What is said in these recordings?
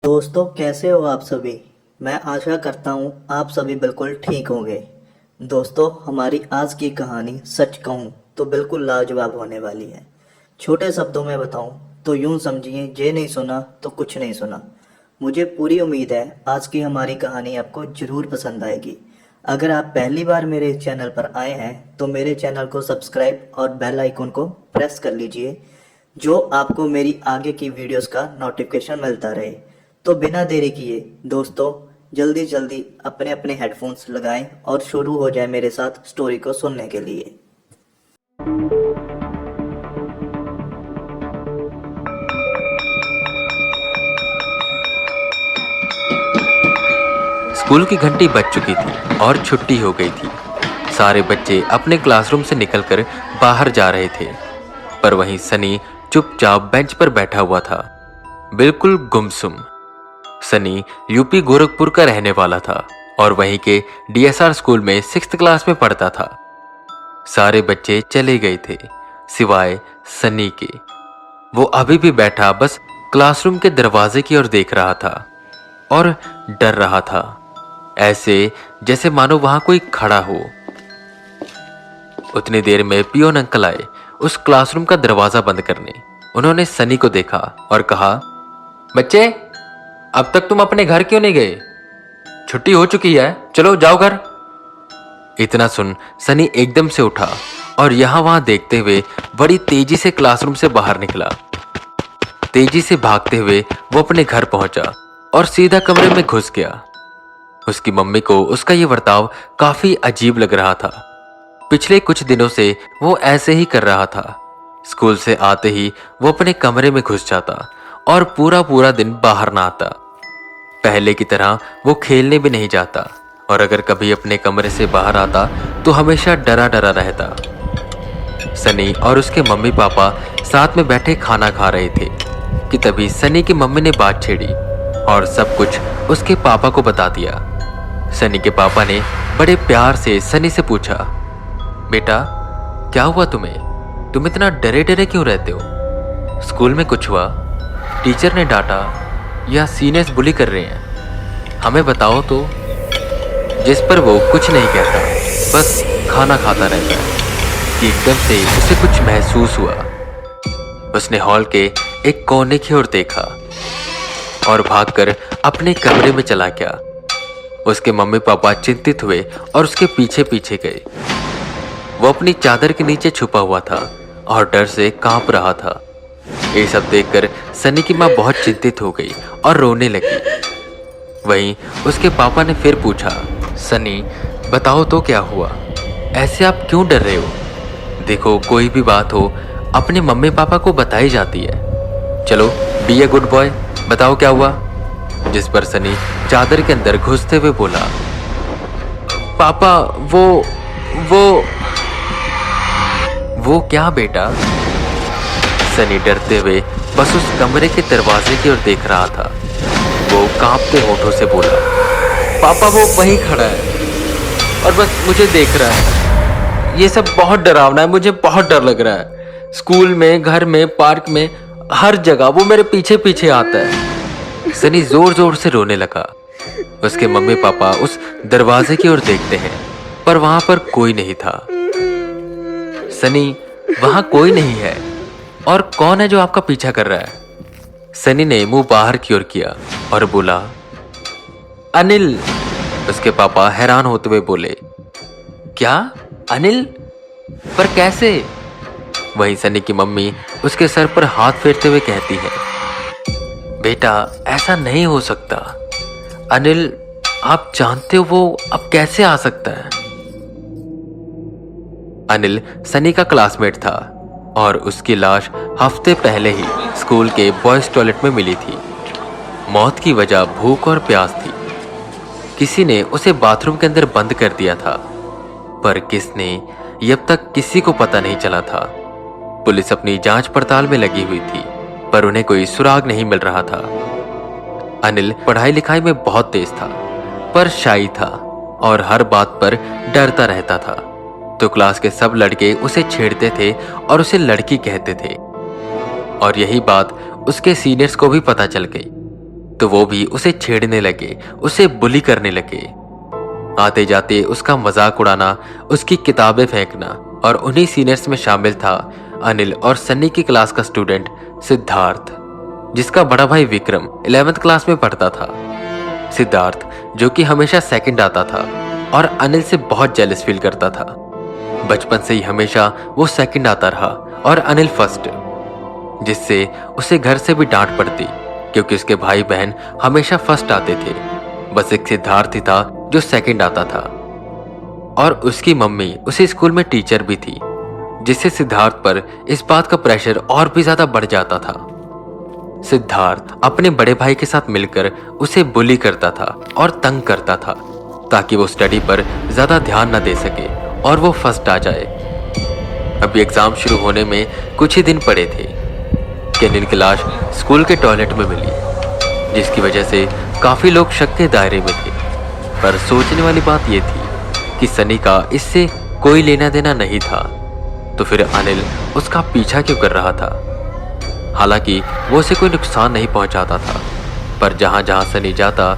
दोस्तों, कैसे हो आप सभी। मैं आशा करता हूँ आप सभी बिल्कुल ठीक होंगे। दोस्तों, हमारी आज की कहानी सच कहूँ तो बिल्कुल लाजवाब होने वाली है। छोटे शब्दों में बताऊँ तो यूँ समझिए, जे नहीं सुना तो कुछ नहीं सुना। मुझे पूरी उम्मीद है आज की हमारी कहानी आपको ज़रूर पसंद आएगी। अगर आप पहली बार मेरे चैनल पर आए हैं तो मेरे चैनल को सब्सक्राइब और बेल आइकन को प्रेस कर लीजिए, जो आपको मेरी आगे की वीडियोस का नोटिफिकेशन मिलता रहे। तो बिना देरी किए दोस्तों, जल्दी जल्दी अपने अपने हेडफोन्स लगाएं और शुरू हो जाए मेरे साथ स्टोरी को सुनने के लिए। स्कूल की घंटी बज चुकी थी और छुट्टी हो गई थी। सारे बच्चे अपने क्लासरूम से निकलकर बाहर जा रहे थे, पर वहीं सनी चुपचाप बेंच पर बैठा हुआ था, बिल्कुल गुमसुम। सनी यूपी गोरखपुर का रहने वाला था और वहीं के डीएसआर स्कूल में 6th क्लास में पढ़ता था। सारे बच्चे चले गए थे सिवाय सनी के। वो अभी भी बैठा बस क्लासरूम के दरवाजे की ओर देख रहा था और डर रहा था, ऐसे जैसे मानो वहां कोई खड़ा हो। उतनी देर में पियोन अंकल आए उस क्लासरूम का दरवाजा बंद करने। उन्होंने सनी को देखा और कहा, बच्चे, अब तक तुम अपने घर क्यों नहीं गए? छुट्टी हो चुकी है, चलो जाओ घर। इतना सुन सनी एकदम से उठा और यहां वहां देखते हुए बड़ी तेजी से क्लासरूम से बाहर निकला। तेजी से भागते हुए वो अपने घर पहुंचा और सीधा कमरे में घुस गया। उसकी मम्मी को उसका ये बर्ताव काफी अजीब लग रहा था। पिछले कुछ दिनों से वो ऐसे ही कर रहा था। स्कूल से आते ही वो अपने कमरे में घुस जाता और पूरा पूरा दिन बाहर ना आता। पहले की तरह वो खेलने भी नहीं जाता और अगर कभी अपने कमरे से बाहर आता तो हमेशा डरा डरा रहता। सनी और उसके मम्मी पापा साथ में बैठे खाना खा रहे थे कि तभी सनी की मम्मी ने बात छेड़ी और सब कुछ उसके पापा को बता दिया। सनी के पापा ने बड़े प्यार से सनी से पूछा, बेटा क्या हुआ तुम्हें? तुम इतना डरे डरे क्यों रहते हो? स्कूल में कुछ हुआ? टीचर ने डांटा या सीनियर्स बुली कर रहे हैं? हमें बताओ तो। जिस पर वो कुछ नहीं कहता, बस खाना खाता रहता है कि एकदम से उसे कुछ महसूस हुआ। उसने हॉल के एक कोने की ओर देखा और भागकर अपने कमरे में चला गया। उसके मम्मी पापा चिंतित हुए और उसके पीछे पीछे गए। वो अपनी चादर के नीचे छुपा हुआ था और डर से कांप रहा था। ये सब देखकर सनी की माँ बहुत चिंतित हो गई और रोने लगी। वहीं उसके पापा ने फिर पूछा, सनी बताओ तो क्या हुआ? ऐसे आप क्यों डर रहे हो? देखो, कोई भी बात हो अपने मम्मी पापा को बताई जाती है। चलो बी ए गुड बॉय, बताओ क्या हुआ? जिस पर सनी चादर के अंदर घुसते हुए बोला, पापा वो क्या बेटा? सनी डरते हुए बस उस कमरे के दरवाजे की ओर देख रहा था। वो कांपते होठों से बोला, पापा वो वहीं खड़ा है और बस मुझे देख रहा है। ये सब बहुत डरावना है, मुझे बहुत डर लग रहा है। स्कूल में, घर में, पार्क में, हर जगह वो मेरे पीछे पीछे आता है। सनी जोर जोर से रोने लगा। उसके मम्मी पापा उस दरवाजे की ओर देखते हैं, पर वहां पर कोई नहीं था। सनी, वहां कोई नहीं है और कौन है जो आपका पीछा कर रहा है? सनी ने मुंह बाहर की ओर किया और बोला, अनिल। उसके पापा हैरान होते हुए बोले, क्या अनिल? पर कैसे? वहीं सनी की मम्मी उसके सर पर हाथ फेरते हुए कहती है, बेटा ऐसा नहीं हो सकता। अनिल, आप जानते हो वो अब कैसे आ सकता है? अनिल सनी का क्लासमेट था और उसकी लाश हफ्ते पहले ही स्कूल के बॉयज टॉयलेट में मिली थी। मौत की वजह भूख और प्यास थी। किसी ने उसे बाथरूम के अंदर बंद कर दिया था, पर किसने, ये अब तक किसी को पता नहीं चला था। पुलिस अपनी जांच पड़ताल में लगी हुई थी, पर उन्हें कोई सुराग नहीं मिल रहा था। अनिल पढ़ाई लिखाई में बहुत तेज था, पर शाई था और हर बात पर डरता रहता था। तो क्लास के सब लड़के उसे छेड़ते थे और उसे लड़की कहते थे और यही बात उसके सीनियर्स को भी पता चल गई। तो वो भी उसे छेड़ने लगे, उसे बुली करने लगे। आते जाते उसका मजाक उड़ाना, उसकी किताबें फेंकना। और उन्हीं सीनियर्स में शामिल था अनिल और सन्नी की क्लास का स्टूडेंट सिद्धार्थ, जिसका बड़ा भाई विक्रम 11th क्लास में पढ़ता था। सिद्धार्थ जो कि हमेशा सेकंड आता था और अनिल से बहुत जेलस फील करता था। बचपन से ही हमेशा वो सेकंड आता रहा और अनिल फर्स्ट, जिससे उसे घर से भी डांट पड़ती क्योंकि उसके भाई बहन हमेशा फर्स्ट आते थे। बस एक सिद्धार्थ ही था जो सेकंड आता था और उसकी मम्मी उसी स्कूल में टीचर भी थी, जिससे सिद्धार्थ पर इस बात का प्रेशर और भी ज्यादा बढ़ जाता था। सिद्धार्थ अपने बड़े भाई के साथ मिलकर उसे बुली करता था और तंग करता था ताकि वो स्टडी पर ज्यादा ध्यान न दे सके और वो फर्स्ट आ जाए। अभी एग्जाम शुरू होने में कुछ ही दिन पड़े थे कि अनिल की लाश स्कूल के टॉयलेट में मिली, जिसकी वजह से काफी लोग शक के दायरे में थे। पर सोचने वाली बात यह थी कि सनी का इससे कोई लेना देना नहीं था, तो फिर अनिल उसका पीछा क्यों कर रहा था? हालांकि वो उसे कोई नुकसान नहीं पहुंचाता था, पर जहां जहां सनी जाता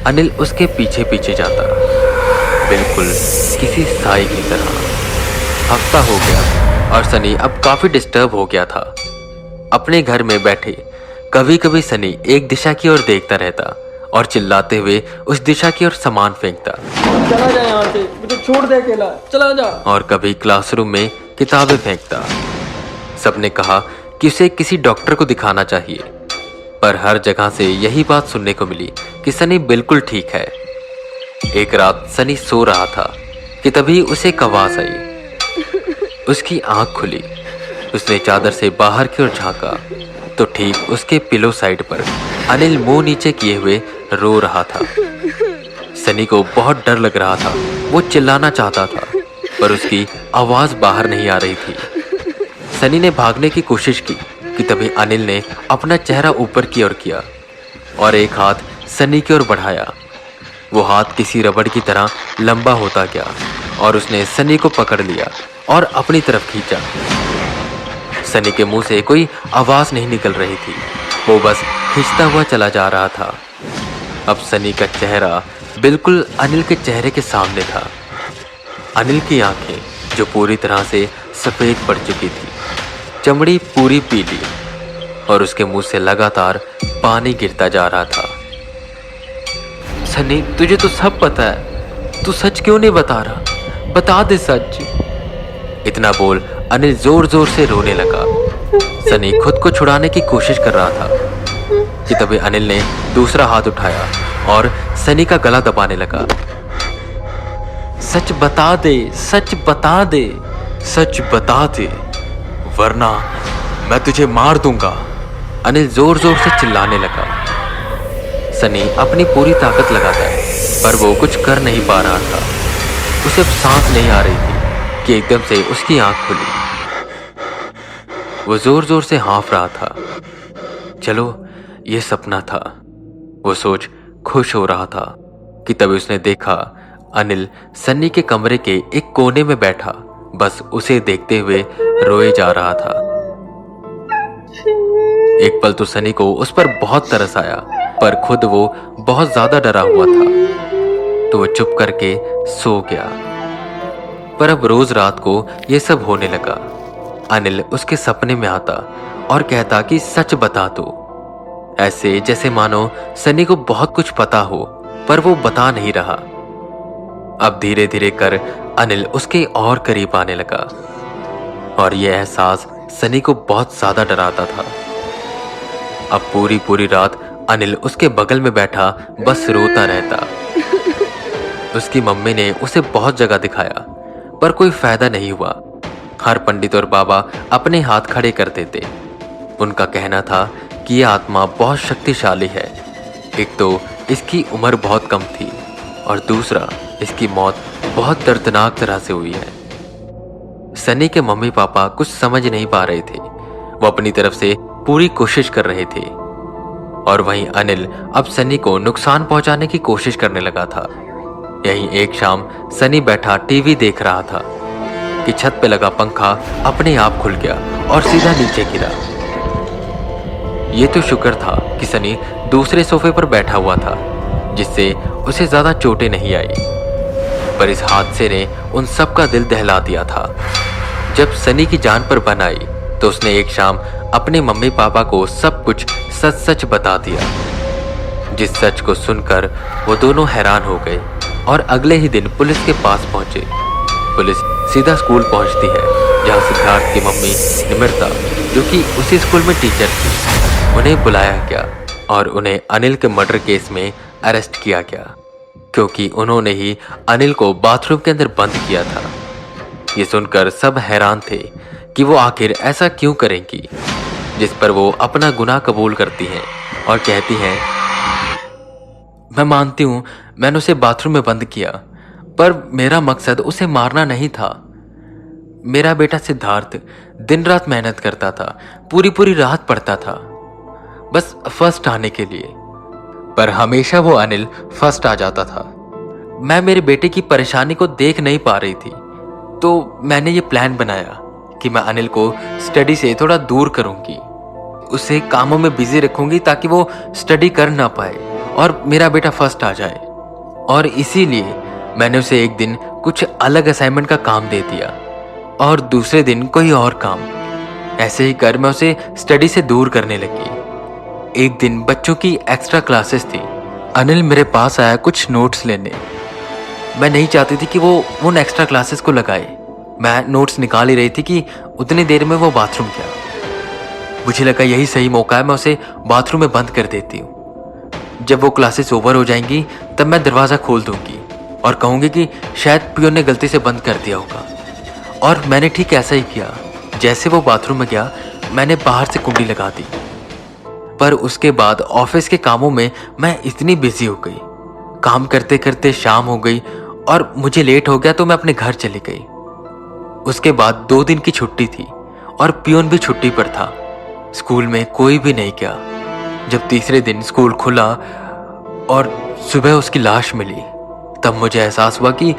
अनिल उसके पीछे पीछे जाता, बिल्कुल किसी साई की तरह। हफ्ता हो गया और सनी अब काफी डिस्टर्ब हो गया था। अपने घर में बैठे कभी कभी सनी एक दिशा की ओर देखता रहता और चिल्लाते हुए उस दिशा की ओर सामान फेंकता। चला जा यहाँ से, मुझे छोड़ दे अकेला, चला जा। और कभी क्लासरूम में किताबें फेंकता। सबने कहा कि उसे किसी डॉक्टर को दिखाना चाहिए, पर हर जगह से यही बात सुनने को मिली कि सनी बिल्कुल ठीक है। एक रात सनी सो रहा था कि तभी उसे एक आवाज आई। उसकी आंख खुली, उसने चादर से बाहर की ओर झांका तो ठीक उसके पिलो साइड पर अनिल मुंह नीचे किए हुए रो रहा था। सनी को बहुत डर लग रहा था, वो चिल्लाना चाहता था पर उसकी आवाज बाहर नहीं आ रही थी। सनी ने भागने की कोशिश की कि तभी अनिल ने अपना चेहरा ऊपर की ओर किया और एक हाथ सनी की ओर बढ़ाया। वो हाथ किसी रबड़ की तरह लंबा होता गया और उसने सनी को पकड़ लिया और अपनी तरफ खींचा। सनी के मुंह से कोई आवाज नहीं निकल रही थी, वो बस खींचता हुआ चला जा रहा था। अब सनी का चेहरा बिल्कुल अनिल के चेहरे के सामने था। अनिल की आंखें जो पूरी तरह से सफेद पड़ चुकी थी, चमड़ी पूरी पीली और उसके मुंह से लगातार पानी गिरता जा रहा था। सनी, तुझे तो सब पता है, तू सच क्यों नहीं बता रहा? बता दे सच। इतना बोल अनिल जोर जोर से रोने लगा। सनी खुद को छुड़ाने की कोशिश कर रहा था कि तभी अनिल ने दूसरा हाथ उठाया और सनी का गला दबाने लगा। सच बता दे, सच बता दे, सच बता दे, वरना मैं तुझे मार दूंगा। अनिल जोर जोर से चिल्लाने लगा। सनी अपनी पूरी ताकत लगाता पर वो कुछ कर नहीं पा रहा था। उसे अब सांस नहीं आ रही थी कि एकदम से उसकी आंख खुली। वो जोर जोर से हाँफ रहा था। चलो, ये सपना था, वो सोच खुश हो रहा था कि तभी उसने देखा अनिल सन्नी के कमरे के एक कोने में बैठा बस उसे देखते हुए रोए जा रहा था। एक पल तो सनी को उस पर बहुत तरस आया, पर खुद वो बहुत ज्यादा डरा हुआ था तो वो चुप करके सो गया। पर अब रोज रात को ये सब होने लगा। अनिल उसके सपने में आता और कहता कि सच बता दो, ऐसे जैसे मानो सनी को बहुत कुछ पता हो पर वो बता नहीं रहा। अब धीरे धीरे कर अनिल उसके और करीब आने लगा और यह एहसास सनी को बहुत ज्यादा डराता था। अब पूरी पूरी रात अनिल उसके बगल में बैठा बस रोता रहता। उसकी मम्मी ने उसे बहुत जगह दिखाया पर कोई फायदा नहीं हुआ। हर पंडित और बाबा अपने हाथ खड़े कर देते। उनका कहना था कि यह आत्मा बहुत शक्तिशाली है। एक तो इसकी उम्र बहुत कम थी और दूसरा इसकी मौत बहुत दर्दनाक तरह से हुई है। सनी के मम्मी पापा कुछ समझ नहीं पा रहे थे। वो अपनी तरफ से पूरी कोशिश कर रहे थे और वहीं अनिल अब सनी को नुकसान पहुंचाने की कोशिश करने लगा था। यहीं एक शाम सनी बैठा टीवी देख रहा था कि छत पे लगा पंखा अपने आप खुल गया और सीधा नीचे गिरा। ये तो शुक्र था कि सनी दूसरे सोफे पर बैठा हुआ था, जिससे उसे ज्यादा चोटें नहीं आई। पर इस हादसे ने उन सब का दिल दहला दिया था। जब सनी की जान पर बन आई तो उसने एक शाम अपने मम्मी पापा को सब कुछ सच सच बता दिया, जिस सच को सुनकर वो दोनों हैरान हो गए और अगले ही दिन पुलिस के पास पहुंचे। पुलिस सीधा स्कूल पहुंचती है, जहां सिद्धार्थ की मम्मी निमृता, जो कि उसी स्कूल में टीचर थी, उन्हें बुलाया गया और उन्हें अनिल के मर्डर केस में अरेस्ट किया गया, क्योंकि उन्होंने ही अनिल को बाथरूम के अंदर बंद किया था। ये सुनकर सब हैरान थे कि वो आखिर ऐसा क्यों करेंगी, जिस पर वो अपना गुनाह कबूल करती हैं और कहती हैं, मैं मानती हूं मैंने उसे बाथरूम में बंद किया, पर मेरा मकसद उसे मारना नहीं था। मेरा बेटा सिद्धार्थ दिन रात मेहनत करता था, पूरी पूरी रात पढ़ता था, बस फर्स्ट आने के लिए, पर हमेशा वो अनिल फर्स्ट आ जाता था। मैं मेरे बेटे की परेशानी को देख नहीं पा रही थी, तो मैंने ये प्लान बनाया कि मैं अनिल को स्टडी से थोड़ा दूर करूंगी, उसे कामों में बिजी रखूंगी ताकि वो स्टडी कर ना पाए और मेरा बेटा फर्स्ट आ जाए। और इसीलिए मैंने उसे एक दिन कुछ अलग असाइनमेंट का काम दे दिया और दूसरे दिन कोई और काम। ऐसे ही कर मैं उसे स्टडी से दूर करने लगी। एक दिन बच्चों की एक्स्ट्रा क्लासेस थी। अनिल मेरे पास आया कुछ नोट्स लेने। मैं नहीं चाहती थी कि वो उन एक्स्ट्रा क्लासेस को लगाए। मैं नोट्स निकाल ही रही थी कि उतनी देर में वो बाथरूम गया। मुझे लगा यही सही मौका है, मैं उसे बाथरूम में बंद कर देती हूँ। जब वो क्लासेस ओवर हो जाएंगी तब मैं दरवाज़ा खोल दूंगी और कहूँगी कि शायद पियोन ने गलती से बंद कर दिया होगा। और मैंने ठीक ऐसा ही किया। जैसे वो बाथरूम में गया मैंने बाहर से कुंडी लगा दी। पर उसके बाद ऑफिस के कामों में मैं इतनी बिजी हो गई, काम करते करते शाम हो गई और मुझे लेट हो गया, तो मैं अपने घर चली गई। उसके बाद 2 दिन की छुट्टी थी और पियोन भी छुट्टी पर था। स्कूल में कोई भी नहीं गया। जब तीसरे दिन स्कूल खुला और सुबह उसकी लाश मिली, तब मुझे एहसास हुआ कि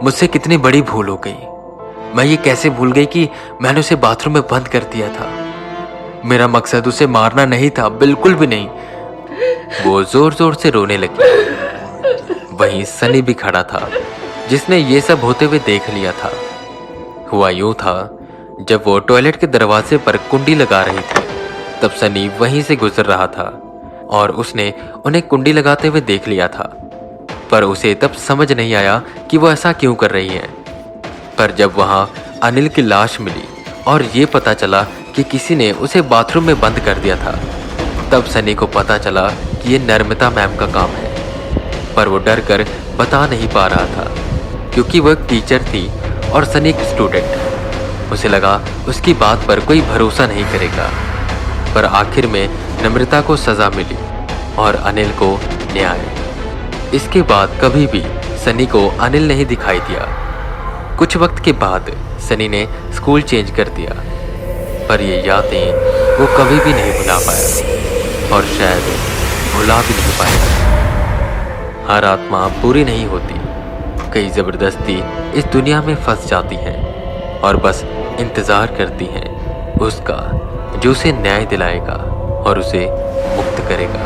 मुझसे कितनी बड़ी भूल हो गई। मैं ये कैसे भूल गई कि मैंने उसे बाथरूम में बंद कर दिया था। मेरा मकसद उसे मारना नहीं था, बिल्कुल भी नहीं। वो जोर जोर से रोने लगी। वहीं सनी भी खड़ा था, जिसने ये सब होते हुए देख लिया था। हुआ यूं था, जब वो टॉयलेट के दरवाजे पर कुंडी लगा रही थी, तब सनी वहीं से गुजर रहा था और उसने उन्हें कुंडी लगाते हुए देख लिया था। पर उसे तब समझ नहीं आया कि वो ऐसा क्यों कर रही है। पर जब वहां अनिल की लाश मिली और ये पता चला कि किसी ने उसे बाथरूम में बंद कर दिया था, तब सनी को पता चला कि ये नर्मदा मैम का काम है। पर वो डर कर बता नहीं पा रहा था, क्योंकि वो एक टीचर थी और सनी एक स्टूडेंट। उसे लगा उसकी बात पर कोई भरोसा नहीं करेगा। पर आखिर में नम्रता को सजा मिली और अनिल को न्याय। इसके बाद कभी भी सनी को अनिल नहीं दिखाई दिया। कुछ वक्त के बाद सनी ने स्कूल चेंज कर दिया, पर ये यादें वो कभी भी नहीं भुला पाया और शायद भुला भी नहीं पाएगा। हर आत्मा पूरी नहीं होती, कई जबरदस्ती इस दुनिया में फंस जाती हैं और बस इंतजार करती हैं उसका जो उसे न्याय दिलाएगा और उसे मुक्त करेगा।